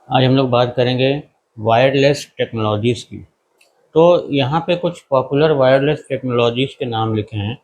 आज हम लोग बात करेंगे वायरलेस टेक्नोलॉजीज़ की। तो यहाँ पे कुछ पॉपुलर वायरलेस टेक्नोलॉजीज़ के नाम लिखे हैं।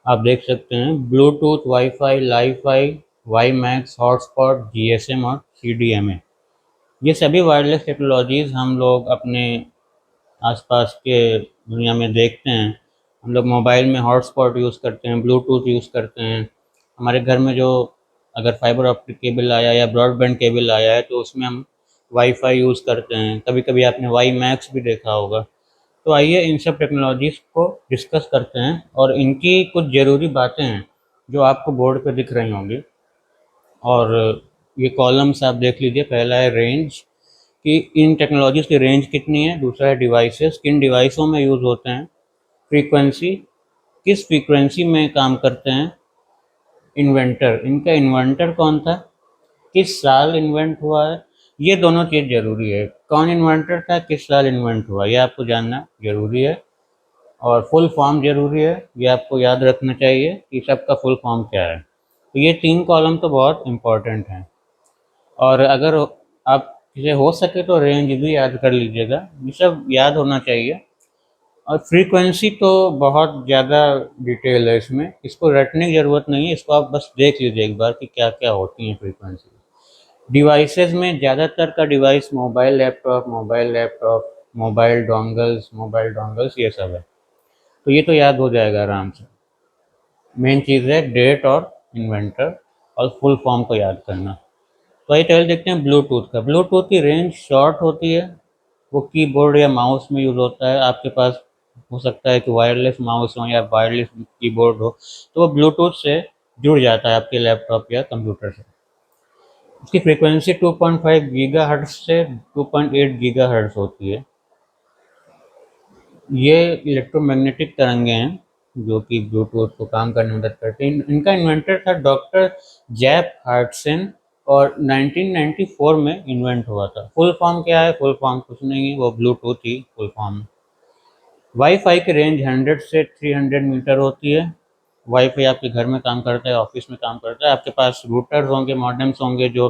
आप देख सकते हैं Bluetooth, wifi, Li-Fi, WiMAX, hotspot, GSM और सीडीएमए। ये सभी वायरलेस टेक्नोलॉजीज़ हम लोग अपने आसपास के दुनिया में देखते हैं। हम लोग मोबाइल में हॉटस्पॉट यूज़ करते हैं, ब्लूटूथ यूज़ करते हैं। हमारे घर में जो अगर फाइबर ऑप्टिक केबल आया या ब्रॉडबैंड केबल आया है तो उसमें हम वाईफाई यूज़ करते हैं। कभी कभी आपने वाई मैक्स भी देखा होगा। तो आइए इन सब टेक्नोलॉजीज़ को डिस्कस करते हैं और इनकी कुछ ज़रूरी बातें हैं जो आपको बोर्ड पे दिख रही होंगी। और ये कॉलम्स आप देख लीजिए। पहला है रेंज, कि इन टेक्नोलॉजीज़ की रेंज कितनी है। दूसरा है डिवाइसेस, किन डिवाइसों में यूज़ होते हैं। फ्रीक्वेंसी, किस फ्रीक्वेंसी में काम करते हैं। इन्वेंटर, इनका इन्वेंटर कौन था, किस साल इन्वेंट हुआ है। ये दोनों चीज़ ज़रूरी है, कौन इन्वेंटर था, किस साल इन्वेंट हुआ, ये आपको जानना ज़रूरी है। और फुल फॉर्म ज़रूरी है, ये आपको याद रखना चाहिए कि सबका फुल फॉर्म क्या है। तो ये तीन कॉलम तो बहुत इम्पोर्टेंट हैं। और अगर आप इसे हो सके तो रेंज भी याद कर लीजिएगा, ये सब याद होना चाहिए। और फ्रीक्वेंसी तो बहुत ज़्यादा डिटेल है इसमें, इसको रटने की ज़रूरत नहीं है, इसको आप बस देख लीजिए एक बार कि क्या क्या होती हैं फ्रीक्वेंसी। डिवाइसेस में ज़्यादातर का डिवाइस मोबाइल डोंगल्स ये सब है। तो ये तो याद हो जाएगा आराम से। मेन चीज़ है डेट और इन्वेंटर और फुल फॉर्म को याद करना। तो आइए चलिए देखते हैं ब्लूटूथ का। ब्लूटूथ की रेंज शॉर्ट होती है, वो कीबोर्ड या माउस में यूज़ होता है। आपके पास हो सकता है कि वायरलेस माउस हो या वायरलेस कीबोर्ड हो, तो वो ब्लूटूथ से जुड़ जाता है आपके लैपटॉप या कंप्यूटर से। इसकी फ्रीक्वेंसी 2.5 गीगाहर्ट्ज़ से 2.8 गीगाहर्ट्ज़ होती है। ये इलेक्ट्रोमैग्नेटिक तरंगे हैं जो कि ब्लूटूथ को काम करने में मदद करते हैं। इनका इन्वेंटर था डॉक्टर जैप हार्टसन और 1994 में इन्वेंट हुआ था। फुल फॉर्म क्या है, फुल फॉर्म कुछ नहीं है, वो ब्लूटूथ ही फुल फॉर्म। वाईफाई की रेंज 100 से 300 मीटर होती है। वाईफाई आपके घर में काम करता है, ऑफिस में काम करता है। आपके पास रूटर्स होंगे, मॉडेम्स होंगे जो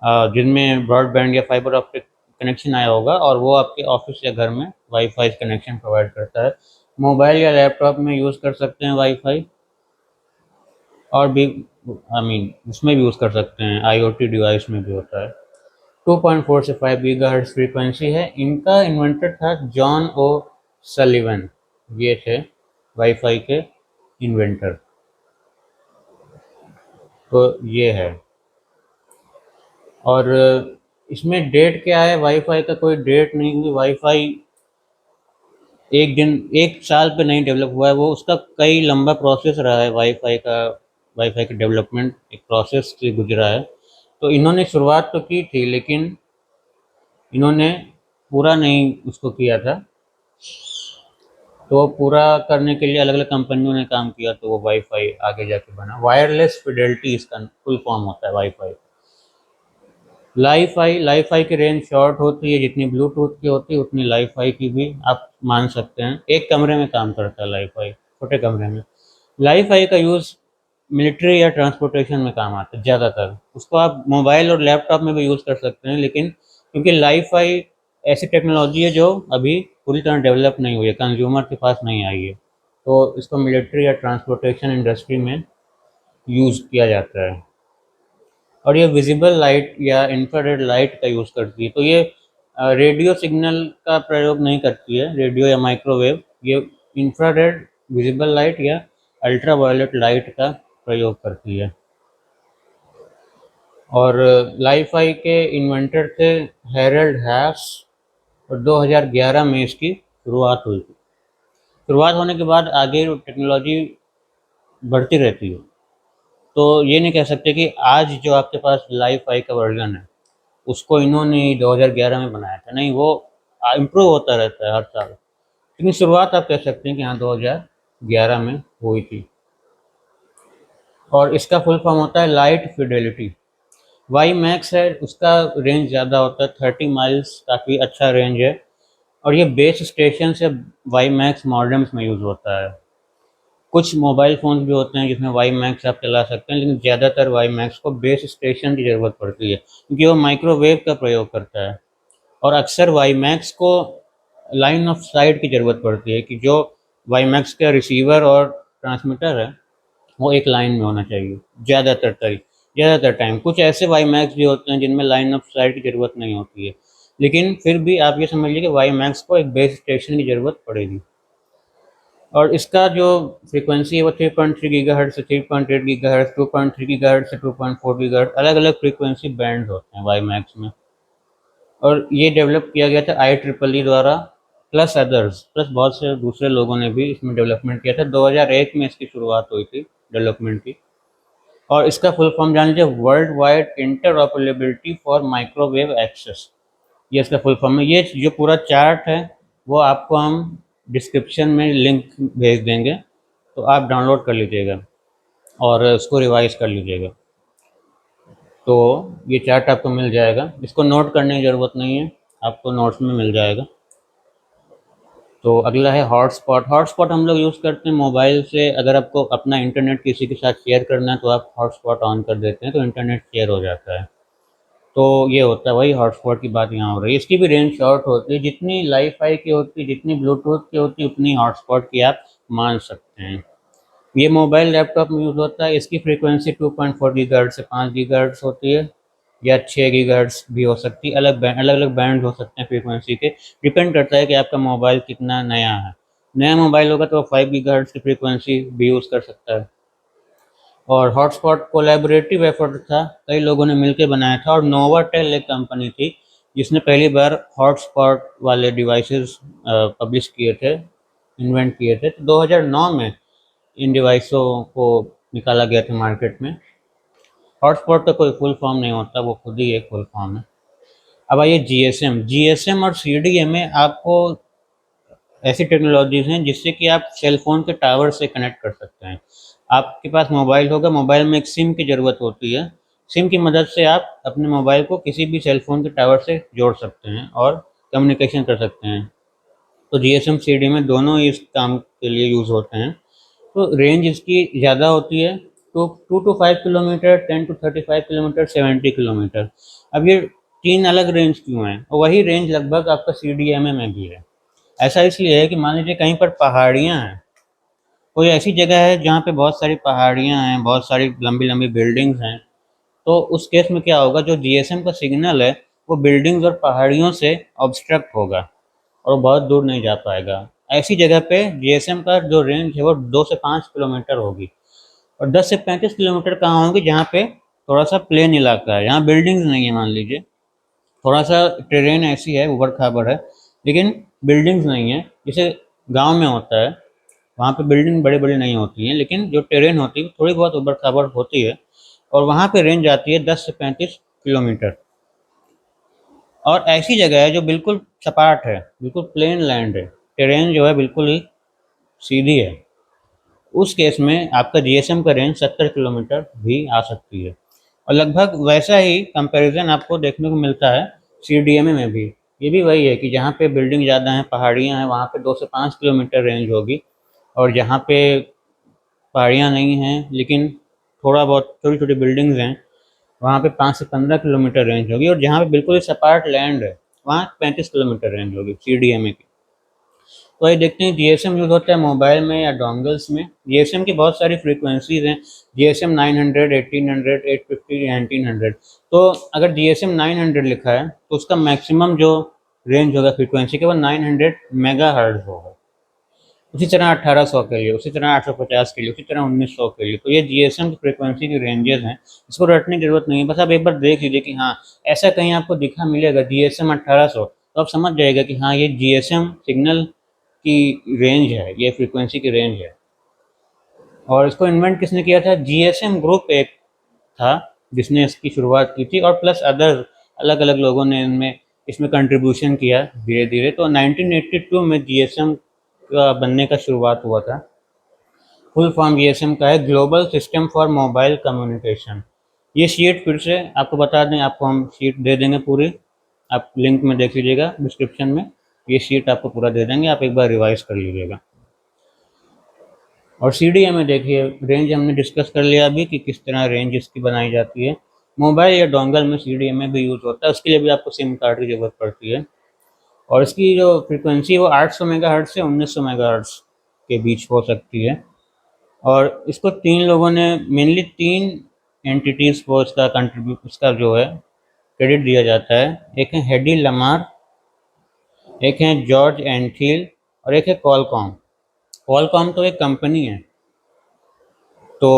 जिनमें ब्रॉडबैंड या फाइबर ऑप्टिक कनेक्शन आया होगा, और वो आपके ऑफिस या घर में वाईफाई कनेक्शन प्रोवाइड करता है। मोबाइल या लैपटॉप में यूज़ कर सकते हैं वाईफाई, और भी उसमें भी यूज़ कर सकते हैं, आईओटी डिवाइस में भी होता है। 2.4 से 5 गीगाहर्ट्ज़ फ्रीक्वेंसी है। इनका इन्वेंटर था जॉन ओ सलिवन। ये थे वाईफाई के इन्वेंटर। तो ये है। और इसमें डेट क्या है, वाईफाई का कोई डेट नहीं, क्योंकि वाईफाई एक दिन एक साल पे नहीं डेवलप हुआ है, वो उसका कई लंबा प्रोसेस रहा है। वाईफाई का डेवलपमेंट एक प्रोसेस से गुजरा है। तो इन्होंने शुरुआत तो की थी, लेकिन इन्होंने पूरा नहीं उसको किया था। तो पूरा करने के लिए अलग अलग कंपनियों ने काम किया, तो वो वाईफाई आगे जाके बना। वायरलेस फिडेलिटी इसका फुल फॉर्म होता है वाईफाई। लाईफाई की रेंज शॉर्ट होती है, जितनी ब्लूटूथ की होती है उतनी लाईफाई की भी आप मान सकते हैं। एक कमरे में काम करता है लाईफाई, छोटे कमरे में। लाईफाई का यूज़ मिलिट्री या ट्रांसपोर्टेशन में काम आता है ज़्यादातर। उसको आप मोबाइल और लैपटॉप में भी यूज़ कर सकते हैं, लेकिन क्योंकि लाईफाई ऐसी टेक्नोलॉजी है जो अभी पूरी तरह डेवलप नहीं हुई है, कंज्यूमर के पास नहीं आई है, तो इसको मिलिट्री या ट्रांसपोर्टेशन इंडस्ट्री में यूज़ किया जाता है। और ये विजिबल लाइट या इंफ्रारेड लाइट का यूज़ करती है। तो ये रेडियो सिग्नल का प्रयोग नहीं करती है, रेडियो या माइक्रोवेव। ये इंफ्रारेड, विजिबल लाइट या अल्ट्रा वायलेट लाइट का प्रयोग करती है। और लाईफाई के इन्वेंटर थे हैरल्ड हैस, और 2011 में इसकी शुरुआत हुई थी। शुरुआत होने के बाद आगे टेक्नोलॉजी बढ़ती रहती है। तो ये नहीं कह सकते कि आज जो आपके पास लाईफाई का वर्जन है उसको इन्होंने 2011 में बनाया था, नहीं, वो इम्प्रूव होता रहता है हर साल। लेकिन शुरुआत आप कह सकते हैं कि हाँ 2011 में हुई थी। और इसका फुल फॉर्म होता है लाइट फिडेलिटी। वाई मैक्स है, उसका रेंज ज़्यादा होता है, 30 माइल्स, काफ़ी अच्छा रेंज है। और ये बेस स्टेशन से वाई मैक्स मॉडेम्स में यूज़ होता है। कुछ मोबाइल फ़ोन्स भी होते हैं जिसमें वाई मैक्स आप चला सकते हैं, लेकिन ज़्यादातर वाई मैक्स को बेस स्टेशन की ज़रूरत पड़ती है क्योंकि वो माइक्रोवेव का प्रयोग करता है। और अक्सर वाई मैक्स को लाइन ऑफ साइट की ज़रूरत पड़ती है कि जो वाई मैक्स का रिसीवर और ट्रांसमीटर है वो एक लाइन में होना चाहिए ज़्यादातर टाइम। कुछ ऐसे वाई मैक्स भी होते हैं जिनमें लाइन ऑफ साइट की ज़रूरत नहीं होती है, लेकिन फिर भी आप ये समझिए कि वाई मैक्स को एक बेस स्टेशन की ज़रूरत पड़ेगी। और इसका जो फ्रीक्वेंसी है वो 3.3 गीगाहर्ट्ज़ से 3.8 गीगाहर्ट्ज़, 2.3 गीगाहर्ट्ज़ से 2.4 गीगाहर्ट्ज़, अलग-अलग फ्रीक्वेंसी बैंड होते हैं वाई मैक्स में। और ये डेवलप किया गया था IEEE द्वारा, प्लस बहुत से दूसरे लोगों ने भी इसमें डेवलपमेंट किया था। 2001 में इसकी शुरुआत हुई थी डेवलपमेंट की। और इसका फुल फॉर्म जान लीजिए, world wide interoperability for microwave access. ये इसका फुल फॉर्म है। ये जो पूरा चार्ट है वो आपको हम डिस्क्रिप्शन में लिंक भेज देंगे, तो आप डाउनलोड कर लीजिएगा और उसको रिवाइज कर लीजिएगा। तो ये चार्ट आपको मिल जाएगा, इसको नोट करने की ज़रूरत नहीं है, आपको नोट्स में मिल जाएगा। तो अगला है हॉटस्पॉट। हॉटस्पॉट हम लोग यूज़ करते हैं मोबाइल से। अगर आपको अपना इंटरनेट किसी के साथ शेयर करना है तो आप हॉटस्पॉट ऑन कर देते हैं तो इंटरनेट शेयर हो जाता है। तो ये होता है, वही हॉटस्पॉट की बात यहाँ हो रही है। इसकी भी रेंज शॉर्ट होती है, जितनी वाईफाई की होती है, जितनी ब्लूटूथ की होती है, उतनी हॉटस्पॉट की आप मान सकते हैं। ये मोबाइल लैपटॉप में यूज़ होता है। इसकी फ्रीक्वेंसी 2.4 गीगाहर्ट्ज़ से 5 गीगाहर्ट्ज़ होती है या 6 गीगाहर्ट्ज़ भी हो सकती है। अलग अलग बैंड हो सकते हैं फ्रीक्वेंसी के। डिपेंड करता है कि आपका मोबाइल कितना नया है। नया मोबाइल होगा तो 5 गीगाहर्ट्ज़ की फ्रीक्वेंसी भी यूज़ कर सकता है। और हॉटस्पॉट कोलैबोरेटिव एफर्ट था, कई लोगों ने मिलकर बनाया था। और नोवाटेल एक कंपनी थी जिसने पहली बार हॉटस्पॉट वाले डिवाइसेस पब्लिश किए थे, इन्वेंट किए थे। तो 2009 में इन डिवाइसों को निकाला गया था मार्केट में। हॉटस्पॉट का कोई फुल फॉर्म नहीं होता, वो खुद ही एक फुल फॉर्म है। अब आइए जीएसएम और सीडीएमए आपको ऐसी टेक्नोलॉजीज हैं जिससे कि आप सेल फोन के टावर से कनेक्ट कर सकते हैं। आपके पास मोबाइल होगा, मोबाइल में एक सिम की ज़रूरत होती है। सिम की मदद से आप अपने मोबाइल को किसी भी सेल फोन के टावर से जोड़ सकते हैं और कम्युनिकेशन कर सकते हैं। तो जीएसएम सीडीएमए दोनों ही इस काम के लिए यूज़ होते हैं। तो रेंज इसकी ज़्यादा होती है, तो 2 to 5 kilometre, 10 to 35 kilometre, 70 kilometre. अब ये तीन अलग रेंज क्यों हैं और वही रेंज लगभग आपका सीडीएमए में भी है। ऐसा इसलिए है कि मान लीजिए कहीं पर पहाड़ियाँ हैं, कोई ऐसी जगह है जहाँ पे बहुत सारी पहाड़ियाँ हैं, बहुत सारी लंबी लंबी बिल्डिंग्स हैं, तो उस केस में क्या होगा, जो जीएसएम का सिग्नल है वो बिल्डिंग्स और पहाड़ियों से ऑब्स्ट्रक्ट होगा और वो बहुत दूर नहीं जा पाएगा। ऐसी जगह पे जीएसएम का जो रेंज है वो 2 से 5 किलोमीटर होगी। और 10 से 35 किलोमीटर कहाँ होंगे, जहाँ पे थोड़ा सा प्लेन इलाका है, यहाँ बिल्डिंग्स नहीं है। मान लीजिए थोड़ा सा टेरेन ऐसी है, उबड़ खाबड़ है, लेकिन बिल्डिंग्स नहीं है। जैसे गांव में होता है, वहाँ पे बिल्डिंग बड़ी बड़ी नहीं होती हैं, लेकिन जो टेरेन होती है थोड़ी बहुत उबड़ खाबड़ होती है। और वहाँ पे रेंज आती है 10 से 35 किलोमीटर। और ऐसी जगह है जो बिल्कुल सपाट है, बिल्कुल प्लेन लैंड है, टेरेन जो है बिल्कुल ही सीधी है। उस केस में आपका जीएसएम का रेंज 70 किलोमीटर भी आ सकती है। और लगभग वैसा ही कंपैरिजन आपको देखने को मिलता है सीडीएमए में भी। ये भी वही है कि जहाँ पे बिल्डिंग ज़्यादा हैं, पहाड़ियाँ हैं, वहाँ पे 2 से 5 किलोमीटर रेंज होगी। और जहाँ पे पहाड़ियाँ नहीं हैं लेकिन थोड़ा बहुत छोटी छोटी बिल्डिंग्स हैं, वहाँ पे 5 से 15 किलोमीटर रेंज होगी। और जहाँ पे बिल्कुल ही सपाट लैंड है वहाँ 35 किलोमीटर रेंज होगी सीडीएमए की। तो ये देखते हैं जीएसएम यूज़ होता है मोबाइल में या डोंगल्स में। जीएसएम की बहुत सारी फ्रीक्वेंसीज हैं, जीएसएम 900, 1800, 850, 1900। तो अगर जीएसएम 900 लिखा है तो उसका मैक्सिमम जो रेंज होगा फ्रीक्वेंसी के वो 900 मेगाहर्ट्ज़ होगा। उसी तरह 1800 के लिए, उसी तरह 850 के लिए, उसी तरह 1900 के लिए। तो ये जीएसएम की फ्रीक्वेंसी की रेंजेस हैं, इसको रटने की जरूरत नहीं है। बस आप एक बार देख लीजिए कि हाँ, ऐसा कहीं आपको दिखा मिलेगा जीएसएम 1800, तो आप समझ जाएगा कि हाँ, ये जीएसएम सिग्नल की रेंज है, ये फ्रीक्वेंसी की रेंज है। और इसको इन्वेंट किसने किया था? जीएसएम ग्रुप एक था जिसने इसकी शुरुआत की थी, और प्लस अदर अलग अलग लोगों ने इनमें इसमें कंट्रीब्यूशन किया धीरे धीरे। तो 1982 में जीएसएम का बनने का शुरुआत हुआ था। फुल फॉर्म जीएसएम का है global system for mobile communication. ये शीट फिर से आपको बता दें, आपको हम शीट दे देंगे पूरी, आप लिंक में देख लीजिएगा डिस्क्रिप्शन में। ये शीट आपको पूरा दे देंगे, आप एक बार रिवाइज कर लीजिएगा। और CDMA देखिए, रेंज हमने डिस्कस कर लिया अभी कि किस तरह रेंज इसकी बनाई जाती है। मोबाइल या डोंगल में CDMA भी यूज़ होता है, उसके लिए भी आपको सिम कार्ड की ज़रूरत पड़ती है। और इसकी जो फ्रीक्वेंसी है वो 800 मेगाहर्ट्ज़ से 1900 मेगाहर्ट्ज़ के बीच हो सकती है। और इसको 3 लोगों ने, मेनली 3 एंटिटीज़ को इसका जो है क्रेडिट दिया जाता है। एक है हेडी लमार, एक है जॉर्ज एंथिल और एक है कॉलकॉम। कॉलकॉम तो एक कंपनी है। तो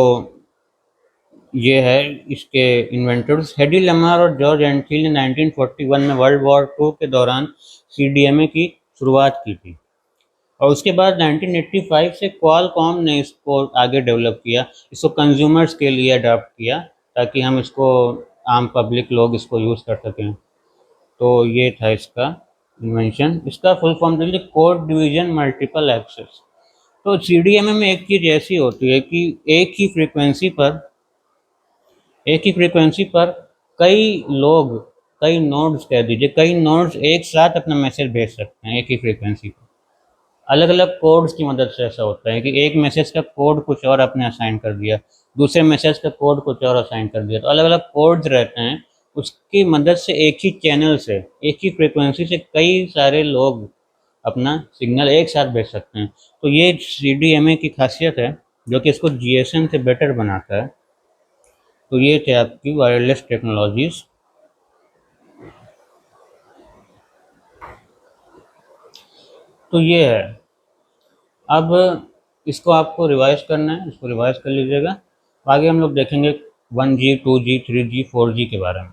ये है इसके इन्वेंटर्स। हेडी लमार और जॉर्ज एंथिल ने 1941 में वर्ल्ड वॉर 2 के दौरान CDMA की शुरुआत की थी। और उसके बाद 1985 से क्वालकॉम ने इसको आगे डेवलप किया, इसको कंज्यूमर्स के लिए अडॉप्ट किया, ताकि हम इसको आम पब्लिक लोग इसको यूज़ कर सकें। तो ये था इसका इन्वेंशन। इसका फुल फॉर्म देखिए, कोड डिवीजन मल्टीपल एक्सेस। तो CDMA में एक चीज़ ऐसी होती है कि एक ही फ्रीक्वेंसी पर कई लोग, कई नोड्स कह दीजिए, कई नोड्स एक साथ अपना मैसेज भेज सकते हैं एक ही फ्रीक्वेंसी पर। अलग अलग कोड्स की मदद से ऐसा होता है कि एक मैसेज का कोड कुछ और आपने असाइन कर दिया, दूसरे मैसेज का कोड कुछ और असाइन कर दिया, तो अलग अलग कोड्स रहते हैं। उसकी मदद से एक ही चैनल से, एक ही फ्रीक्वेंसी से कई सारे लोग अपना सिग्नल एक साथ भेज सकते हैं। तो ये CDMA की खासियत है, जो कि इसको GSM से बेटर बनाता है। तो ये थे आपकी वायरलेस टेक्नोलॉजीज़। तो ये है। अब इसको आपको रिवाइज करना है, इसको रिवाइज कर लीजिएगा। आगे हम लोग देखेंगे 1G 2G 3G 4G के बारे में।